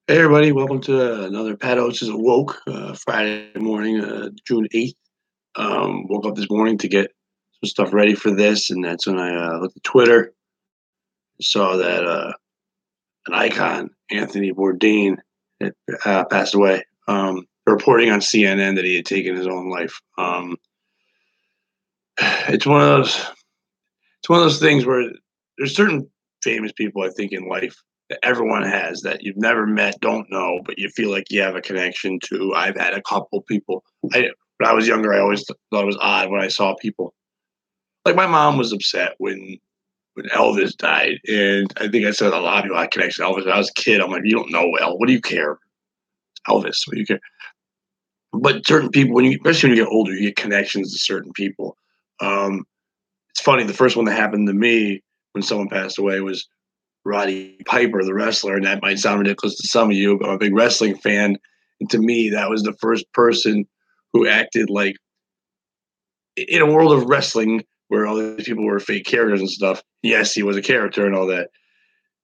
Hey everybody, welcome to another Pat Oates' Awoke Friday morning, June 8th. Woke up this morning to get some stuff ready for this, and that's when I looked at Twitter, saw that an icon, Anthony Bourdain, had passed away. Reporting on CNN that he had taken his own life. It's one of those it's one of those things where there's certain famous people I think in life that everyone has that you've never met, don't know, but you feel like you have a connection to. I've had a couple people. When I was younger, I always thought it was odd when I saw people. Like my mom was upset when Elvis died, and I think I said a lot of people had connection to Elvis. When I was a kid, I'm like, you don't know El. What do you care? Elvis. What do you care? But certain people, especially when you get older, you get connections to certain people. Um, it's funny. The first one that happened to me when someone passed away was Roddy Piper, the wrestler, and that might sound ridiculous to some of you, but I'm a big wrestling fan. And to me, that was the first person who acted like in a world of wrestling where all these people were fake characters and stuff. Yes, he was a character and all that.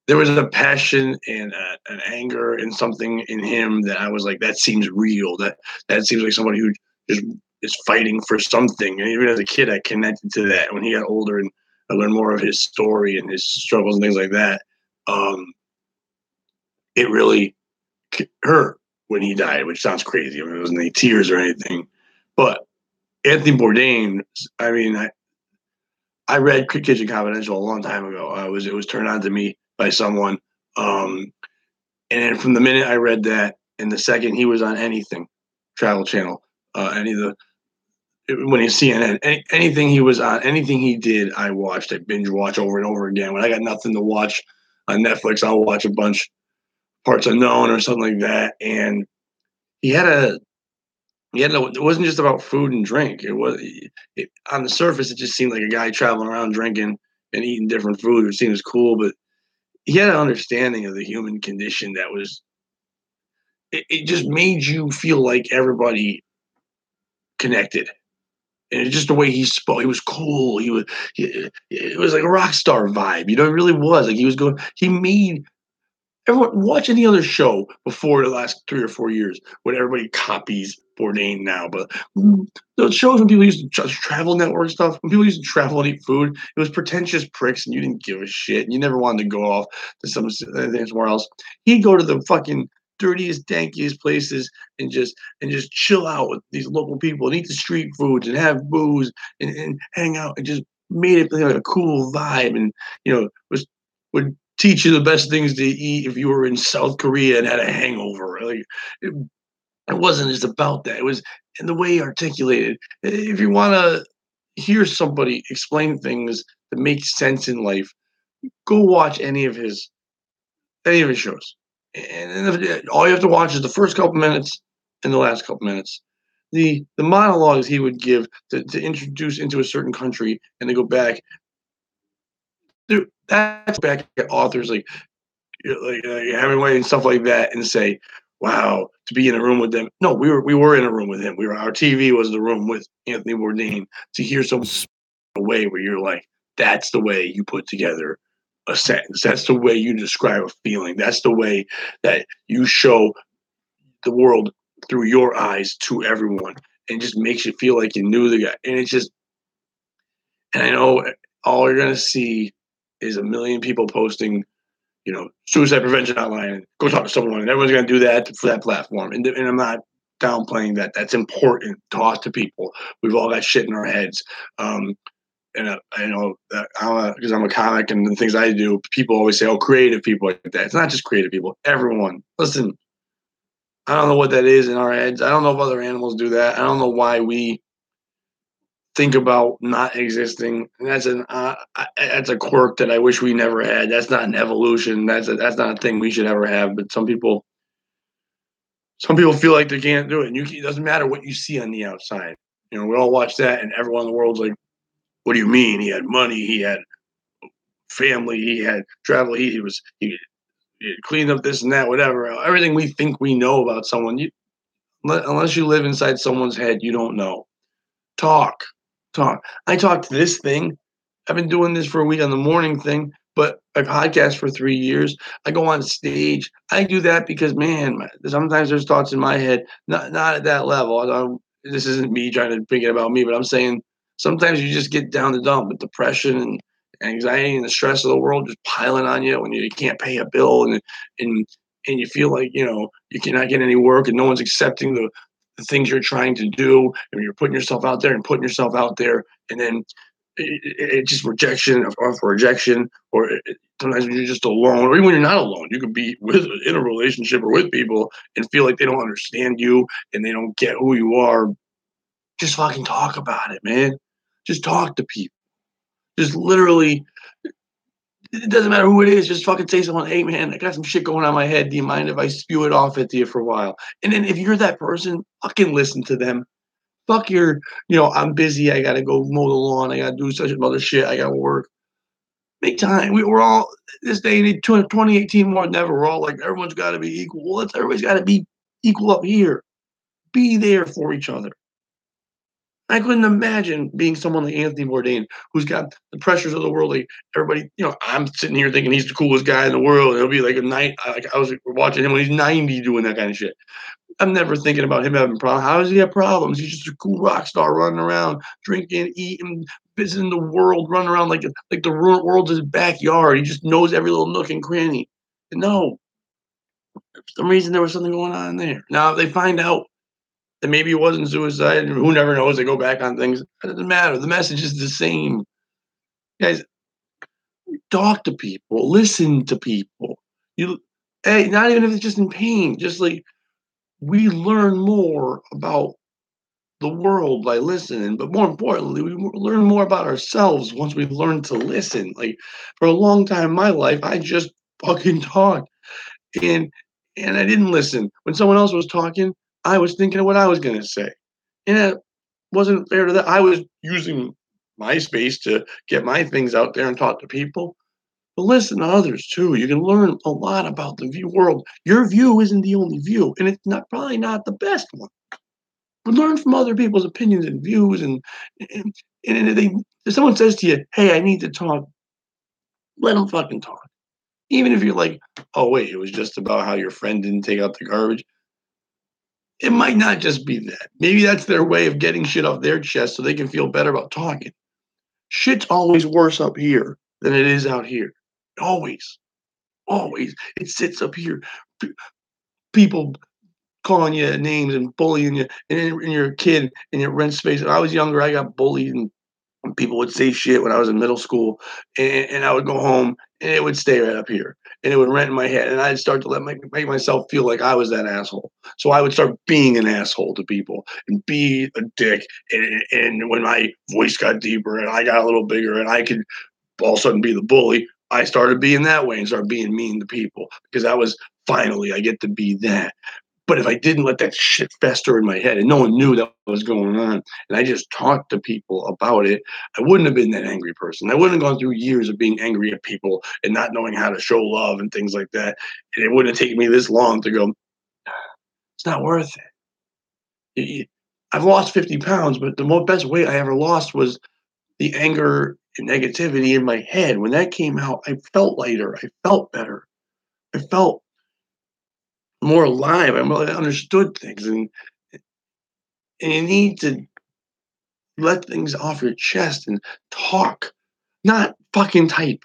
There was a passion and an anger and something in him that I was like, that seems real. That seems like somebody who just is fighting for something. And even as a kid, I connected to that. When he got older and I learned more of his story and his struggles and things like that, um, it really hurt when he died, which sounds crazy. I mean, it wasn't any tears or anything. But Anthony Bourdain, I mean, I read Kitchen Confidential a long time ago. It was turned on to me by someone, um, and then from the minute I read that, and the second he was on anything, Travel Channel, any of the when he's CNN, anything he was on, anything he did, I watched. I binge watch over and over again. When I got nothing to watch on Netflix, I'll watch a bunch parts unknown or something like that. And he had a it wasn't just about food and drink. On the surface, it just seemed like a guy traveling around drinking and eating different food, which seems cool. But he had an understanding of the human condition that was. It just made you feel like everybody connected, and it's just the way he spoke. He was cool. It was like a rock star vibe. You know, it really was. Like he was going. He made everyone watch any other show before the last 3 or 4 years when everybody copies Bourdain now. But those shows when people used to just travel network stuff, when people used to travel and eat food, it was pretentious pricks and you didn't give a shit. And you never wanted to go off to somewhere else. He'd go to the fucking dirtiest, dankiest places and just chill out with these local people and eat the street foods and have booze and hang out and just made it like a cool vibe and was would teach you the best things to eat if you were in South Korea and had a hangover. Like it wasn't just about that. It was in the way he articulated. If you want to hear somebody explain things that make sense in life, go watch any of his shows. And all you have to watch is the first couple minutes and the last couple minutes. The monologues he would give to introduce into a certain country and then go back. Dude, that's back at authors like Hemingway and stuff like that, and say, "Wow, to be in a room with them." No, we were in a room with him. Our TV was the room with Anthony Bourdain. To hear some way where you're like, "That's the way you put together a sentence. That's the way you describe a feeling. That's the way that you show the world through your eyes to everyone." And it just makes you feel like you knew the guy. And it's just, and I know all you're gonna see is a million people posting suicide prevention hotline, go talk to someone, and everyone's going to do that for that platform. And I'm not downplaying that. That's important. Talk to people. We've all got shit in our heads. And I know that because I'm a comic and the things I do, people always say, "Oh, creative people like that." It's not just creative people. Everyone. Listen, I don't know what that is in our heads. I don't know if other animals do that. I don't know why we think about not existing. And that's a quirk that I wish we never had. That's not an evolution. That's not a thing we should ever have. But some people feel like they can't do it. And it doesn't matter what you see on the outside. We all watch that, and everyone in the world's like, "What do you mean? He had money. He had family. He had travel. He cleaned up this and that, whatever. Everything we think we know about someone. Unless you live inside someone's head, you don't know. Talk, talk. I talked to this thing. I've been doing this for a week on the morning thing. But I podcast for 3 years. I go on stage. I do that because, man, sometimes there's thoughts in my head, not at that level. I don't this isn't me trying to think about me, but I'm saying sometimes you just get down the dump with depression and anxiety and the stress of the world just piling on you when you can't pay a bill and and you feel like, you cannot get any work and no one's accepting the things you're trying to do, and you're putting yourself out there and putting yourself out there, and then it just rejection of rejection, or sometimes when you're just alone, or even when you're not alone, you could be in a relationship or with people and feel like they don't understand you and they don't get who you are. Just fucking talk about it, man. Just talk to people. Just literally, it doesn't matter who it is. Just fucking say someone, hey man, I got some shit going on in my head. Do you mind if I spew it off at you for a while? And then if you're that person, fucking listen to them. Fuck your, I'm busy. I gotta go mow the lawn. I gotta do such other shit. I gotta work. Make time. We're all this day and age, 2018 more than ever. We're all like everyone's got to be equal. Well, everybody's got to be equal up here. Be there for each other. I couldn't imagine being someone like Anthony Bourdain, who's got the pressures of the world. Like everybody, I'm sitting here thinking he's the coolest guy in the world. It'll be like a night. Like I was watching him when he's 90 doing that kind of shit. I'm never thinking about him having problems. How does he have problems? He's just a cool rock star running around, drinking, eating, visiting the world, running around like the world's his backyard. He just knows every little nook and cranny. No, for some reason there was something going on there. Now if they find out that maybe it wasn't suicide, who never knows? They go back on things. It doesn't matter. The message is the same. Guys, talk to people, listen to people. You, hey, not even if it's just in pain, just like we learn more about the world by listening, but more importantly, we learn more about ourselves once we learn to listen. Like for a long time in my life, I just fucking talked and I didn't listen. When someone else was talking, I was thinking of what I was gonna say. And it wasn't fair to that. I was using my space to get my things out there and talk to people. But listen to others too. You can learn a lot about the view world. Your view isn't the only view, and it's not probably not the best one. But learn from other people's opinions and views, and and if someone says to you, "Hey, I need to talk," let them fucking talk. Even if you're like, "Oh wait, it was just about how your friend didn't take out the garbage." It might not just be that. Maybe that's their way of getting shit off their chest so they can feel better about talking. Shit's always worse up here than it is out here. Always, always. It sits up here. P- People calling you names and bullying you, and you're a kid and you rent space. When I was younger, I got bullied and people would say shit when I was in middle school, and I would go home and it would stay right up here and it would rent in my head, and I'd start to make myself feel like I was that asshole. So I would start being an asshole to people and be a dick. And when my voice got deeper and I got a little bigger and I could all of a sudden be the bully, I started being that way and started being mean to people because I was finally I get to be that. But if I didn't let that shit fester in my head and no one knew that was going on, and I just talked to people about it, I wouldn't have been that angry person. I wouldn't have gone through years of being angry at people and not knowing how to show love and things like that. And it wouldn't have taken me this long to go, it's not worth it. I've lost 50 pounds, but the best weight I ever lost was the anger and negativity in my head. When that came out, I felt lighter. I felt better. I felt more alive. I really understood things. And you need to let things off your chest and talk, not fucking type,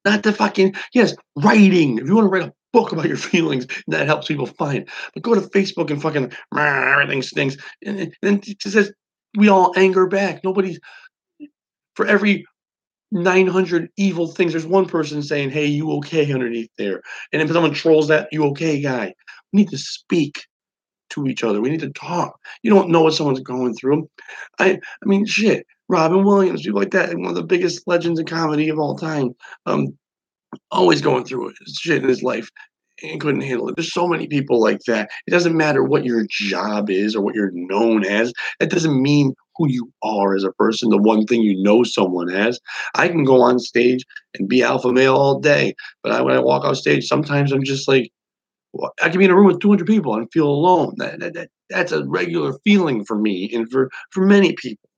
not the fucking, yes, writing. If you want to write a book about your feelings, that helps people find. But go to Facebook and fucking, everything stinks. And then it says, we all anger back. Nobody's, for every 900 evil things, there's one person saying, hey, you okay underneath there. And if someone trolls that, you okay guy. We need to speak to each other. We need to talk. You don't know what someone's going through. I mean, shit. Robin Williams, people like that, one of the biggest legends of comedy of all time, always going through it, shit in his life and couldn't handle it. There's so many people like that. It doesn't matter what your job is or what you're known as. It doesn't mean who you are as a person, the one thing you know someone as. I can go on stage and be alpha male all day, but when I walk off stage, sometimes I'm just like, I can be in a room with 200 people and feel alone. That's a regular feeling for me and for many people.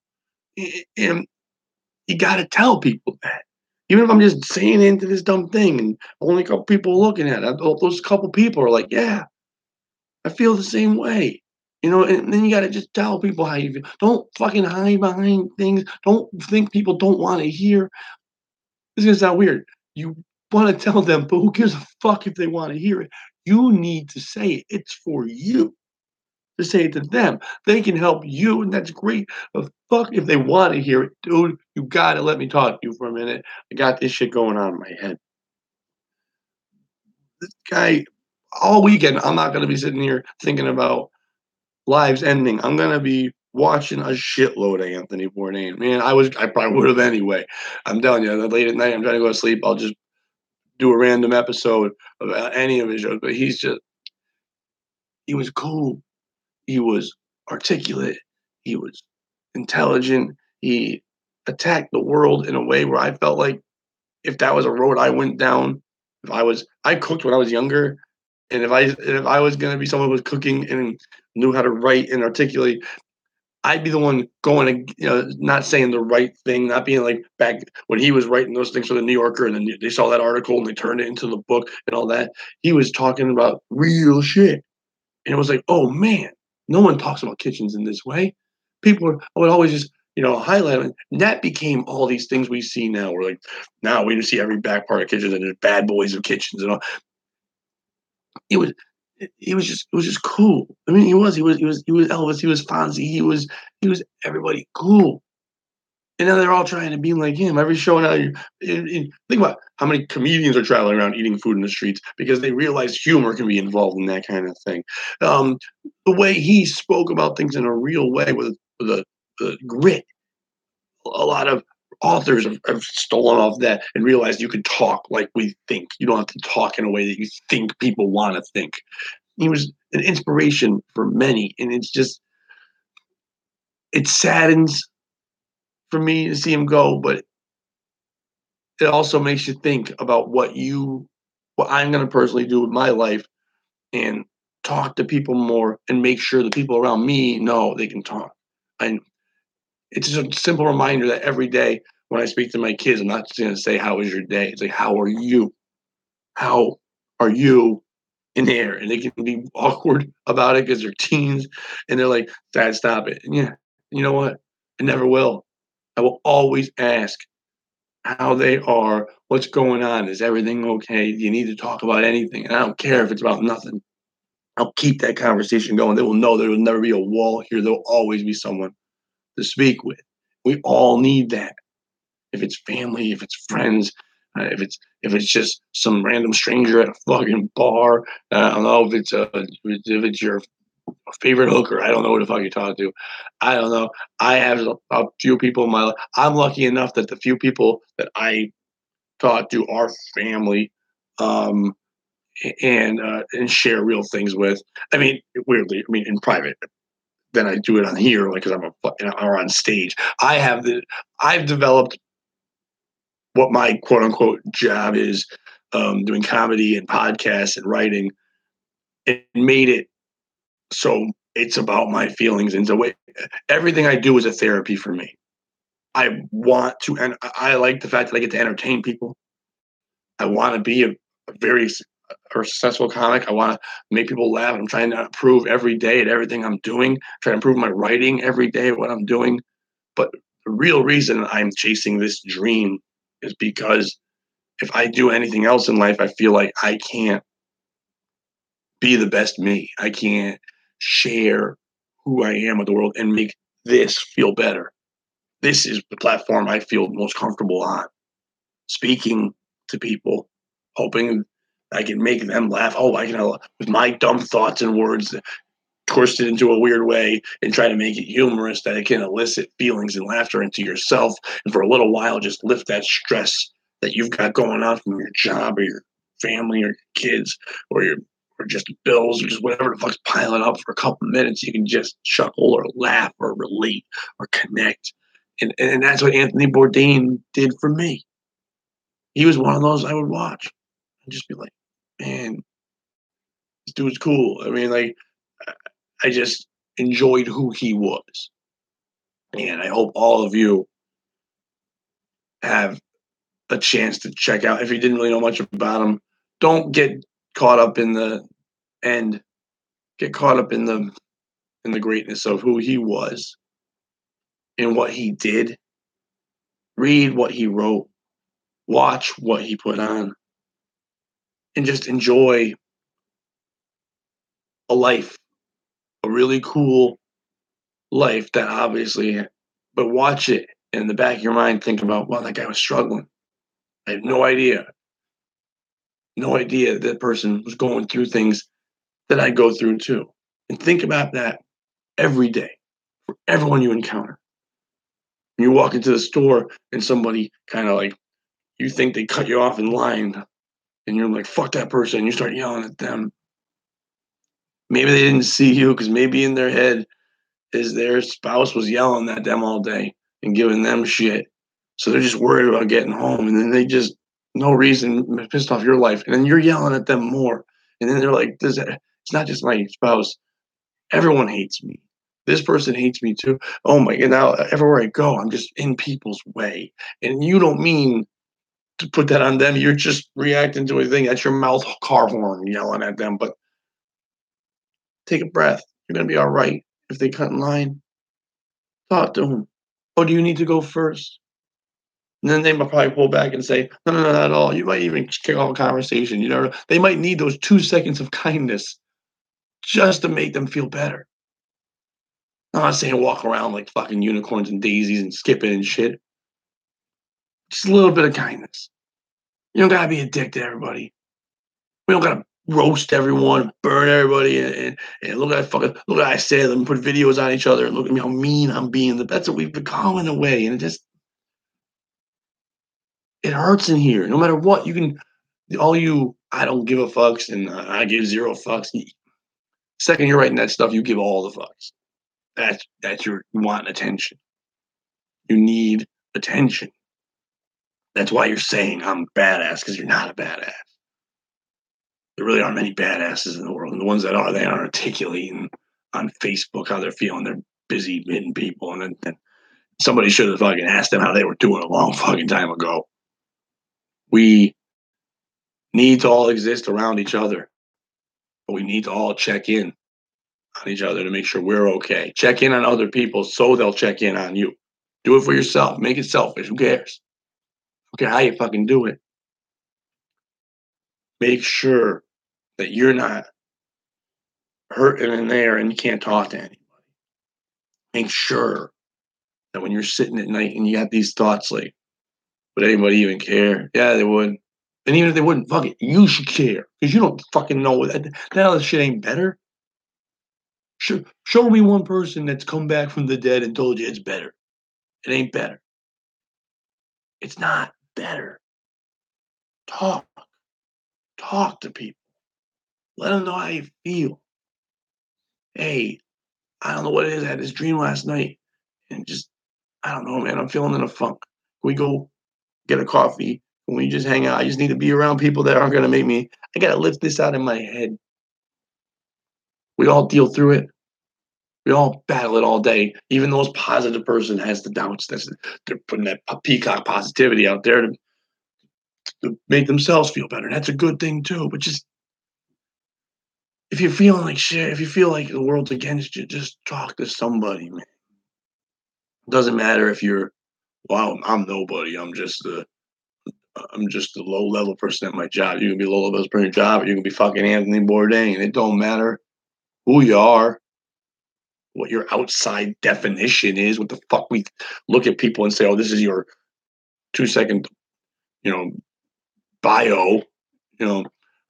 And you got to tell people that. Even if I'm just saying into this dumb thing and only a couple people looking at it, those couple people are like, "Yeah, I feel the same way." And then you gotta just tell people how you feel. Don't fucking hide behind things. Don't think people don't wanna hear. This is gonna sound weird. You wanna tell them, but who gives a fuck if they wanna hear it? You need to say it. It's for you to say it to them. They can help you, and that's great. But fuck if they wanna hear it. Dude, you gotta let me talk to you for a minute. I got this shit going on in my head. This guy all weekend, I'm not gonna be sitting here thinking about lives ending. I'm gonna be watching a shitload of Anthony Bourdain. Man, I probably would have anyway. I'm telling you, late at night, I'm trying to go to sleep. I'll just do a random episode of any of his shows. But he was cool. He was articulate. He was intelligent. He attacked the world in a way where I felt like if that was a road I went down, if I cooked when I was younger, and if I was gonna be someone who was cooking and knew how to write and articulate, I'd be the one going to, not saying the right thing, not being like back when he was writing those things for the New Yorker, and then they saw that article and they turned it into the book and all that. He was talking about real shit, and it was like, oh man, no one talks about kitchens in this way. I would always just highlight it. And that became all these things we see now. We're like, now we just see every back part of kitchens and there's bad boys of kitchens and all. It was it was just cool. I mean, he was Elvis, he was Fonzie, he was everybody cool. And now they're all trying to be like him. Every show now, think about how many comedians are traveling around eating food in the streets because they realize humor can be involved in that kind of thing. Um, the way he spoke about things in a real way with a grit. A lot of authors have stolen off that and realized you can talk like we think. You don't have to talk in a way that you think people want to think. He was an inspiration for many, and it saddens for me to see him go, but it also makes you think about what I'm gonna personally do with my life and talk to people more and make sure the people around me know they can talk. And it's just a simple reminder that every day when I speak to my kids, I'm not just gonna say, "How was your day?" It's like, "How are you? How are you in there?" And they can be awkward about it because 'cause they're teens and they're like, "Dad, stop it." And yeah, you know what? I never will. I will always ask how they are, what's going on, is everything okay? Do you need to talk about anything? And I don't care if it's about nothing. I'll keep that conversation going. They will know there will never be a wall here. There'll always be someone to speak with. We all need that. If it's family, if it's friends, if it's just some random stranger at a fucking bar. I don't know if it's your favorite hooker. I don't know who the fuck you're talking to. I don't know. I have a few people in my life. I'm lucky enough that the few people that I talk to our family, um, and share real things with. I mean, weirdly, I mean in private. Then I do it on here, like because I'm or on stage. I've developed what my quote unquote job is, doing comedy and podcasts and writing, and made it so it's about my feelings. And so everything I do is a therapy for me. I want to, and I like the fact that I get to entertain people. I want to be a very successful comic. I want to make people laugh. I'm trying to improve every day at everything I'm doing. Trying to improve my writing every day at what I'm doing. But the real reason I'm chasing this dream is because if I do anything else in life, I feel like I can't be the best me. I can't share who I am with the world and make this feel better. This is the platform I feel most comfortable on. Speaking to people, hoping I can make them laugh. Oh, I can with my dumb thoughts and words twist it into a weird way and try to make it humorous that it can elicit feelings and laughter into yourself, and for a little while just lift that stress that you've got going on from your job or your family or your kids or just bills or just whatever the fuck's piling up for a couple minutes. You can just chuckle or laugh or relate or connect. And that's what Anthony Bourdain did for me. He was one of those I would watch and just be like, man, this dude's cool. I mean, like, I just enjoyed who he was. And I hope all of you have a chance to check out if you didn't really know much about him. Don't get caught up in the end. Get caught up in the greatness of who he was and what he did. Read what he wrote. Watch what he put on, and just enjoy a life, a really cool life that obviously. But watch it in the back of your mind. Think about, well, that guy was struggling. I had no idea that person was going through things that I go through too. And think about that every day for everyone you encounter. When you walk into the store and somebody kind of like, you think they cut you off in line and you're like, fuck that person. And you start yelling at them. Maybe they didn't see you because maybe in their head is their spouse was yelling at them all day and giving them shit. So they're just worried about getting home. And then they just, no reason, pissed off your life. And then you're yelling at them more. And then they're like, it's not just my spouse. Everyone hates me. This person hates me too. Oh my God. Now, everywhere I go, I'm just in people's way. And you don't mean to put that on them. You're just reacting to a thing. That's your mouth car horn yelling at them. But take a breath. You're going to be all right. If they cut in line, talk to them. Oh, do you need to go first? And then they might probably pull back and say, no, no, no, not at all. You might even kick off a conversation. You know, they might need those 2 seconds of kindness just to make them feel better. I'm not saying walk around like fucking unicorns and daisies and skipping and shit. Just a little bit of kindness. You don't gotta be a dick to everybody. We don't gotta roast everyone, burn everybody, and look at look at I say them, put videos on each other, and look at me how mean I'm being. That's what we've become in a way, and it hurts in here. No matter what, you can all you I don't give a fucks and I give zero fucks. Second you're writing that stuff, you give all the fucks. That's your you want attention. You need attention. That's why you're saying I'm badass because you're not a badass. There really aren't many badasses in the world, and the ones that are, they aren't articulating on Facebook how they're feeling. They're busy hitting people, and then somebody should have fucking asked them how they were doing a long fucking time ago. We need to all exist around each other, but we need to all check in on each other to make sure we're okay. Check in on other people so they'll check in on you. Do it for yourself. Make it selfish. Who cares? Okay, how you fucking do it. Make sure that you're not hurting in there and you can't talk to anybody. Make sure that when you're sitting at night and you got these thoughts like, would anybody even care? Yeah, they would. And even if they wouldn't, fuck it, you should care because you don't fucking know that other shit ain't better. Show me one person that's come back from the dead and told you it's better. It ain't better. It's not better. Talk. Talk to people. Let them know how you feel. Hey, I don't know what it is. I had this dream last night and just, I don't know, man. I'm feeling in a funk. Can we go get a coffee? Can we just hang out? I just need to be around people that aren't going to make me, I got to lift this out in my head. We all deal through it. We all battle it all day. Even the most positive person has the doubts. They're putting that peacock positivity out there to make themselves feel better. That's a good thing too. But just if you're feeling like shit, if you feel like the world's against you, just talk to somebody, man. It doesn't matter if you're, well, I'm nobody. I'm just a low level person at my job. You can be a low level person at your job, or you can be fucking Anthony Bourdain. It don't matter who you are, what your outside definition is. What the fuck we look at people and say, oh, this is your 2 second, you know, bio. You know,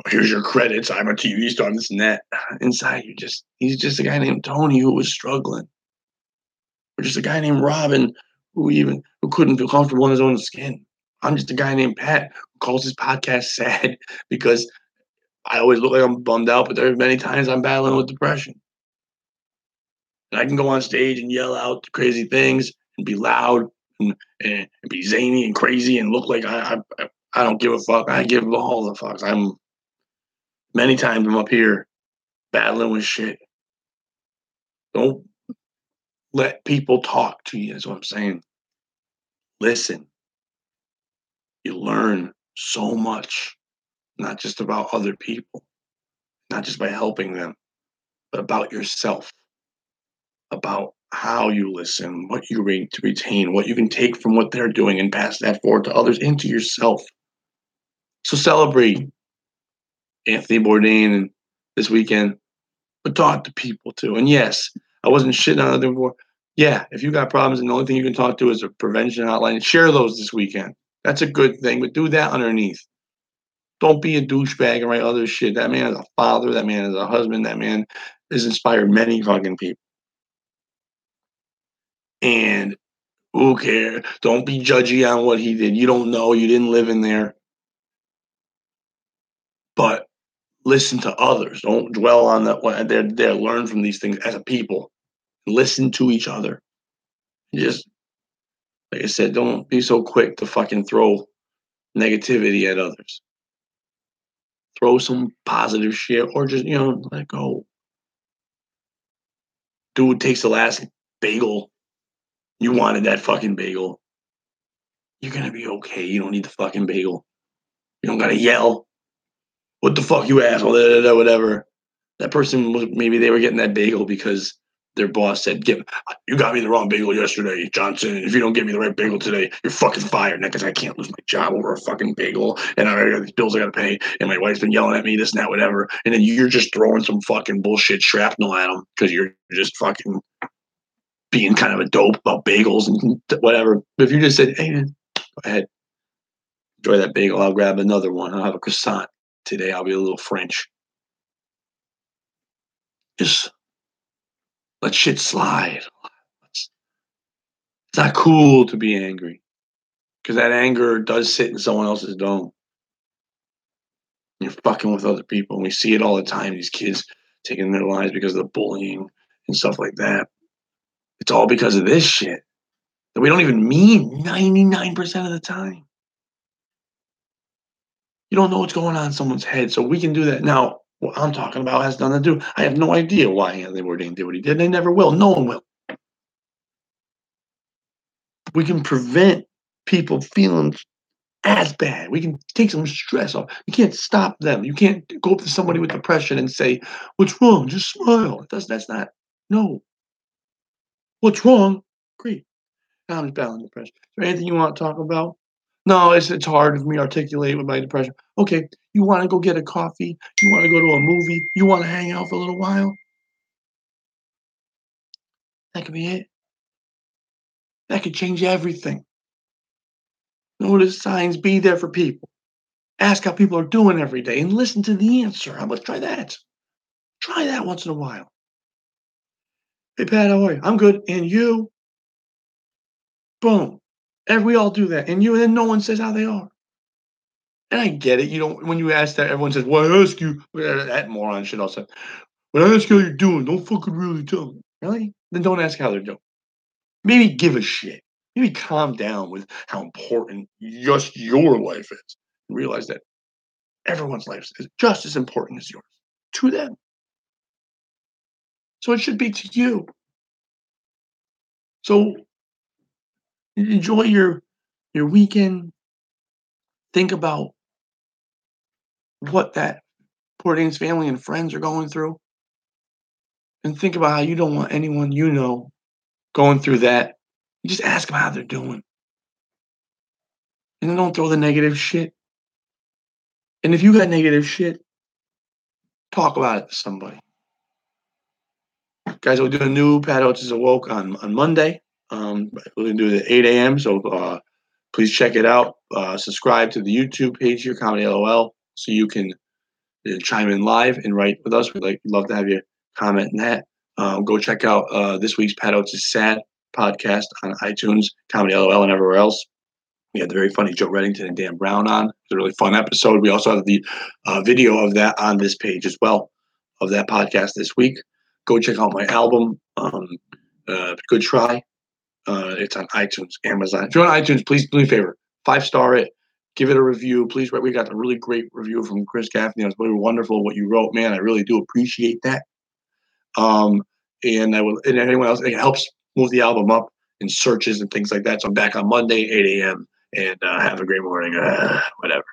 here's your credits. I'm a TV star, this and that. Inside, he's just a guy named Tony who was struggling. Or just a guy named Robin who couldn't feel comfortable in his own skin. I'm just a guy named Pat who calls his podcast sad because I always look like I'm bummed out, but there are many times I'm battling with depression. And I can go on stage and yell out crazy things and be loud and be zany and crazy and look like I don't give a fuck. I give all the fucks. Many times I'm up here battling with shit. Don't let people talk to you, is what I'm saying. Listen. You learn so much, not just about other people, not just by helping them, but about yourself, about how you listen, what you retain, what you can take from what they're doing and pass that forward to others into yourself. So celebrate Anthony Bourdain this weekend, but talk to people too. And yes, I wasn't shitting on other before. Yeah, if you got problems and the only thing you can talk to is a prevention hotline, share those this weekend. That's a good thing, but do that underneath. Don't be a douchebag and write other shit. That man is a father. That man is a husband. That man has inspired many fucking people. And who cares? Don't be judgy on what he did. You don't know. You didn't live in there. But listen to others. Don't dwell on what they're there. Learn from these things as a people. Listen to each other. Just like I said, don't be so quick to fucking throw negativity at others. Throw some positive shit or just, let go. Dude takes the last bagel. You wanted that fucking bagel. You're gonna be okay. You don't need the fucking bagel. You don't gotta yell. What the fuck, you asshole? Whatever. That person was, maybe they were getting that bagel because their boss said, "You got me the wrong bagel yesterday, Johnson. If you don't give me the right bagel today, you're fucking fired." Because I can't lose my job over a fucking bagel, and I got these bills I gotta pay, and my wife's been yelling at me, this and that, whatever. And then you're just throwing some fucking bullshit shrapnel at them because you're just fucking being kind of a dope about bagels and whatever. But if you just said, "Hey, man, go ahead, enjoy that bagel. I'll grab another one. I'll have a croissant today. I'll be a little French." Just let shit slide. It's not cool to be angry because that anger does sit in someone else's dome. You're fucking with other people. And we see it all the time. These kids taking their lives because of the bullying and stuff like that. It's all because of this shit that we don't even mean 99% of the time. You don't know what's going on in someone's head, so we can do that. Now, what I'm talking about has nothing to do. I have no idea why Anthony Bourdain did what he did. And they never will. No one will. We can prevent people feeling as bad. We can take some stress off. You can't stop them. You can't go up to somebody with depression and say, "What's wrong? Just smile." That's not. No. What's wrong? Great. I'm just battling depression. Is there anything you want to talk about? No, it's hard for me to articulate with my depression. Okay. You want to go get a coffee? You want to go to a movie? You want to hang out for a little while? That could be it. That could change everything. Notice signs, be there for people. Ask how people are doing every day and listen to the answer. How about try that? Try that once in a while. "Hey, Pat, how are you?" "I'm good." "And you?" Boom. And we all do that. And then no one says how they are. And I get it. You don't, when you ask that, everyone says, "Well, I ask you," that moron shit also. "When I ask you how you're doing, don't fucking really tell me." Really? Then don't ask how they're doing. Maybe give a shit. Maybe calm down with how important just your life is. And realize that everyone's life is just as important as yours to them. So it should be to you. So enjoy your weekend. Think about what that Bourdain's family and friends are going through, and think about how you don't want anyone you know going through that. You just ask them how they're doing, and then don't throw the negative shit. And if you got negative shit, talk about it to somebody. Guys, we'll do a new Pat Oates Awoke on Monday. We're gonna do it at 8 a.m. So please check it out. Subscribe to the YouTube page here, ComedyLOL, so you can chime in live and write with us. We'd love to have you comment in that. Go check out this week's Pat Oates' Sad podcast on iTunes, ComedyLOL, and everywhere else. We had the very funny Joe Reddington and Dan Brown on. It's a really fun episode. We also have the video of that on this page as well, of that podcast this week. Go check out my album, Good Try. It's on iTunes, Amazon. If you're on iTunes, please do me a favor. 5-star it. Give it a review. Please. We got a really great review from Chris Gaffney. It was really wonderful what you wrote. Man, I really do appreciate that. And anyone else, it helps move the album up in searches and things like that. So I'm back on Monday, 8 a.m. and have a great morning. Whatever.